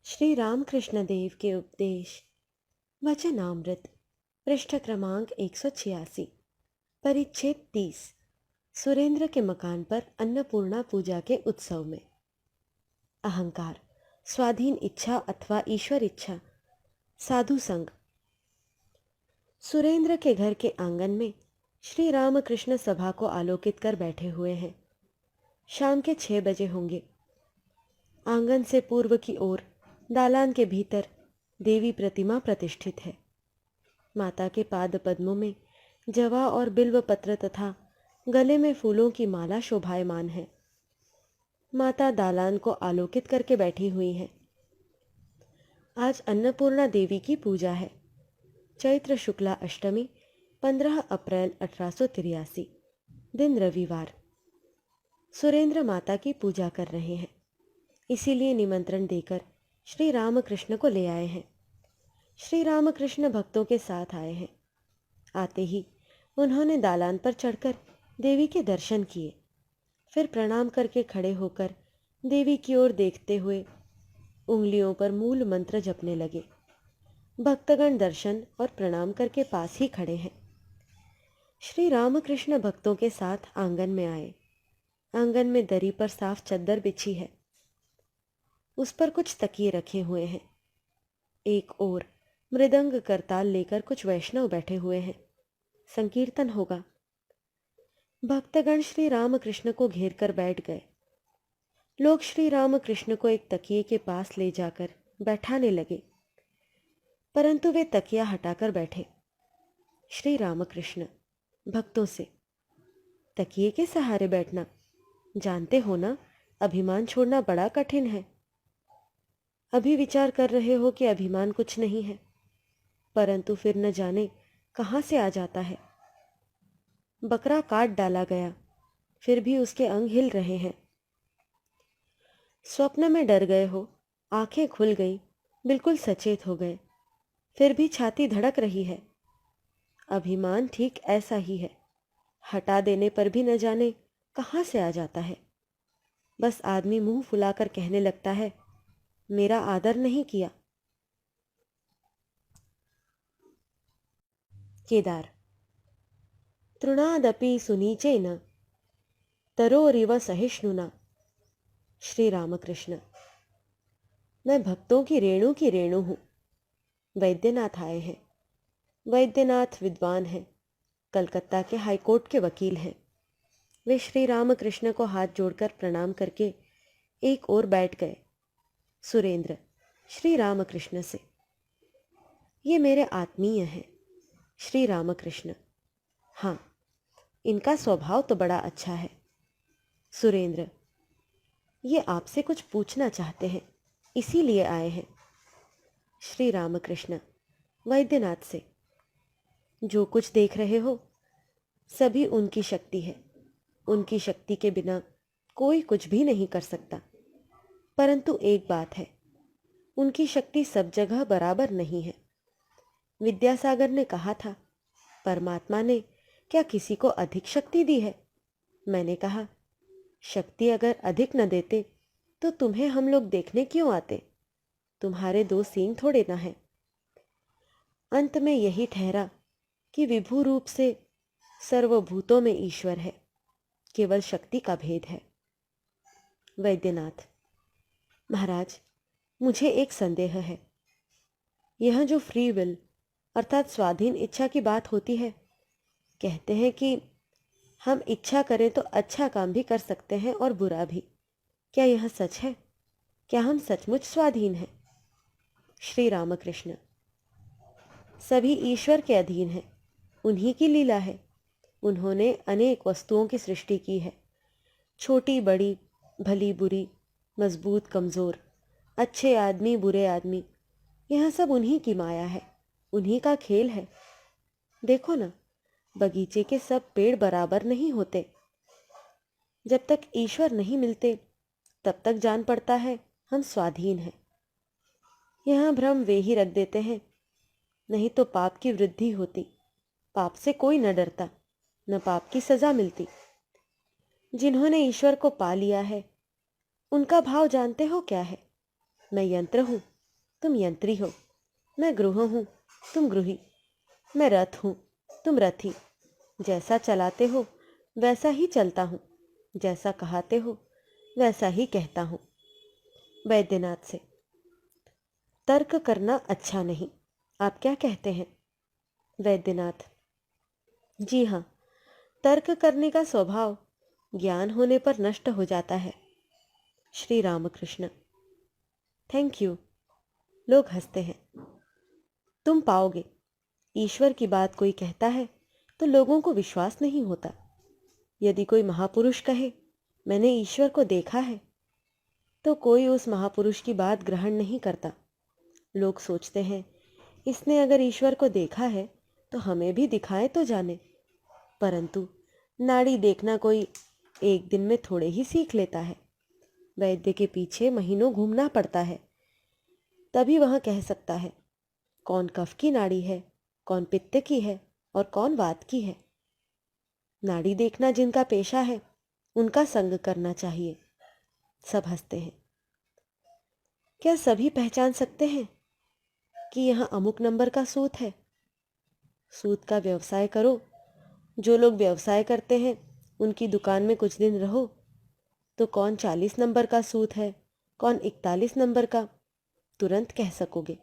श्री रामकृष्ण देव के उपदेश वचनामृत पृष्ठ क्रमांक 186 परिच्छेद 30 सुरेंद्र के मकान पर अन्नपूर्णा पूजा के उत्सव में अहंकार, स्वाधीन इच्छा अथवा ईश्वर इच्छा, साधु संग। सुरेंद्र के घर के आंगन में श्री रामकृष्ण सभा को आलोकित कर बैठे हुए हैं। शाम के 6 बजे होंगे। आंगन से पूर्व की ओर दालान के भीतर देवी प्रतिमा प्रतिष्ठित है। माता के पाद पद्मों में जवा और बिल्व पत्र तथा गले में फूलों की माला शोभायमान है। माता दालान को आलोकित करके बैठी हुई हैं। आज अन्नपूर्णा देवी की पूजा है। चैत्र शुक्ला अष्टमी 15 अप्रैल 1883, दिन रविवार। सुरेंद्र माता की पूजा कर रहे हैं, इसीलिए निमंत्रण देकर श्री रामकृष्ण को ले आए हैं। श्री रामकृष्ण भक्तों के साथ आए हैं। आते ही उन्होंने दालान पर चढ़कर देवी के दर्शन किए, फिर प्रणाम करके खड़े होकर देवी की ओर देखते हुए उंगलियों पर मूल मंत्र जपने लगे। भक्तगण दर्शन और प्रणाम करके पास ही खड़े हैं। श्री रामकृष्ण भक्तों के साथ आंगन में आए। आंगन में दरी पर साफ चद्दर बिछी है, उस पर कुछ तकिए रखे हुए हैं। एक ओर मृदंग करताल लेकर कुछ वैष्णव बैठे हुए हैं। संकीर्तन होगा। भक्तगण श्री रामकृष्ण को घेर कर बैठ गए। लोग श्री रामकृष्ण को एक तकिए के पास ले जाकर बैठाने लगे, परंतु वे तकिया हटाकर बैठे। श्री रामकृष्ण भक्तों से, तकिए के सहारे बैठना, जानते हो ना, अभिमान छोड़ना बड़ा कठिन है। अभी विचार कर रहे हो कि अभिमान कुछ नहीं है, परंतु फिर न जाने कहाँ से आ जाता है। बकरा काट डाला गया, फिर भी उसके अंग हिल रहे हैं। स्वप्न में डर गए हो, आंखें खुल गई, बिल्कुल सचेत हो गए, फिर भी छाती धड़क रही है। अभिमान ठीक ऐसा ही है, हटा देने पर भी न जाने कहाँ से आ जाता है। बस आदमी मुंह फुलाकर कहने लगता है, मेरा आदर नहीं किया। केदार। तृणादपि सुनीचेन तरोरिव सहिष्णुना। श्री रामकृष्ण। मैं भक्तों की रेणु हूं। वैद्यनाथ आए हैं। वैद्यनाथ विद्वान हैं, कलकत्ता के हाईकोर्ट के वकील हैं। वे श्री रामकृष्ण को हाथ जोड़कर प्रणाम करके एक ओर बैठ गए। सुरेंद्र श्री रामकृष्ण से, ये मेरे आत्मीय हैं। श्री रामकृष्ण। हाँ, इनका स्वभाव तो बड़ा अच्छा है। सुरेंद्र, ये आपसे कुछ पूछना चाहते हैं, इसीलिए आए हैं। श्री रामकृष्ण वैद्यनाथ से, जो कुछ देख रहे हो सभी उनकी शक्ति है। उनकी शक्ति के बिना कोई कुछ भी नहीं कर सकता। परंतु एक बात है, उनकी शक्ति सब जगह बराबर नहीं है। विद्यासागर ने कहा था, परमात्मा ने क्या किसी को अधिक शक्ति दी है? मैंने कहा, शक्ति अगर अधिक न देते तो तुम्हें हम लोग देखने क्यों आते? तुम्हारे 2 सींग थोड़े ना हैं। अंत में यही ठहरा कि विभू रूप से सर्वभूतों में ईश्वर है, केवल शक्ति का भेद है। वैद्यनाथ। महाराज, मुझे एक संदेह है। यह जो फ्री विल अर्थात स्वाधीन इच्छा की बात होती है, कहते हैं कि हम इच्छा करें तो अच्छा काम भी कर सकते हैं और बुरा भी। क्या यह सच है? क्या हम सचमुच स्वाधीन हैं? श्री रामकृष्ण। सभी ईश्वर के अधीन हैं, उन्हीं की लीला है। उन्होंने अनेक वस्तुओं की सृष्टि की है, छोटी बड़ी, भली बुरी, मजबूत कमज़ोर, अच्छे आदमी बुरे आदमी, यह सब उन्हीं की माया है, उन्हीं का खेल है। देखो ना, बगीचे के सब पेड़ बराबर नहीं होते। जब तक ईश्वर नहीं मिलते तब तक जान पड़ता है हम स्वाधीन हैं। यह भ्रम वे ही रख देते हैं, नहीं तो पाप की वृद्धि होती। पाप से कोई न डरता, न पाप की सजा मिलती। जिन्होंने ईश्वर को पा लिया है, उनका भाव जानते हो क्या है? मैं यंत्र हूं, तुम यंत्री हो, मैं गृह हूँ, तुम गृही। मैं रथ हूँ, तुम रथी। जैसा चलाते हो वैसा ही चलता हूँ, जैसा कहाते हो वैसा ही कहता हूँ। वैद्यनाथ से। तर्क करना अच्छा नहीं, आप क्या कहते हैं? वैद्यनाथ। जी हाँ, तर्क करने का स्वभाव ज्ञान होने पर नष्ट हो जाता है। श्री रामकृष्ण। Thank you. लोग हंसते हैं। तुम पाओगे, ईश्वर की बात कोई कहता है तो लोगों को विश्वास नहीं होता। यदि कोई महापुरुष कहे मैंने ईश्वर को देखा है, तो कोई उस महापुरुष की बात ग्रहण नहीं करता। लोग सोचते हैं इसने अगर ईश्वर को देखा है तो हमें भी दिखाए तो जाने। परंतु नाड़ी देखना कोई एक दिन में थोड़े ही सीख लेता है। वैद्य के पीछे महीनों घूमना पड़ता है, तभी वह कह सकता है कौन कफ की नाड़ी है, कौन पित्त की है और कौन वात की है। नाड़ी देखना जिनका पेशा है उनका संग करना चाहिए। सब हंसते हैं। क्या सभी पहचान सकते हैं कि यहाँ अमुक नंबर का सूत है? सूत का व्यवसाय करो, जो लोग व्यवसाय करते हैं उनकी दुकान में कुछ दिन रहो, तो कौन 40 नंबर का सूत है, कौन 41 नंबर का, तुरंत कह सकोगे।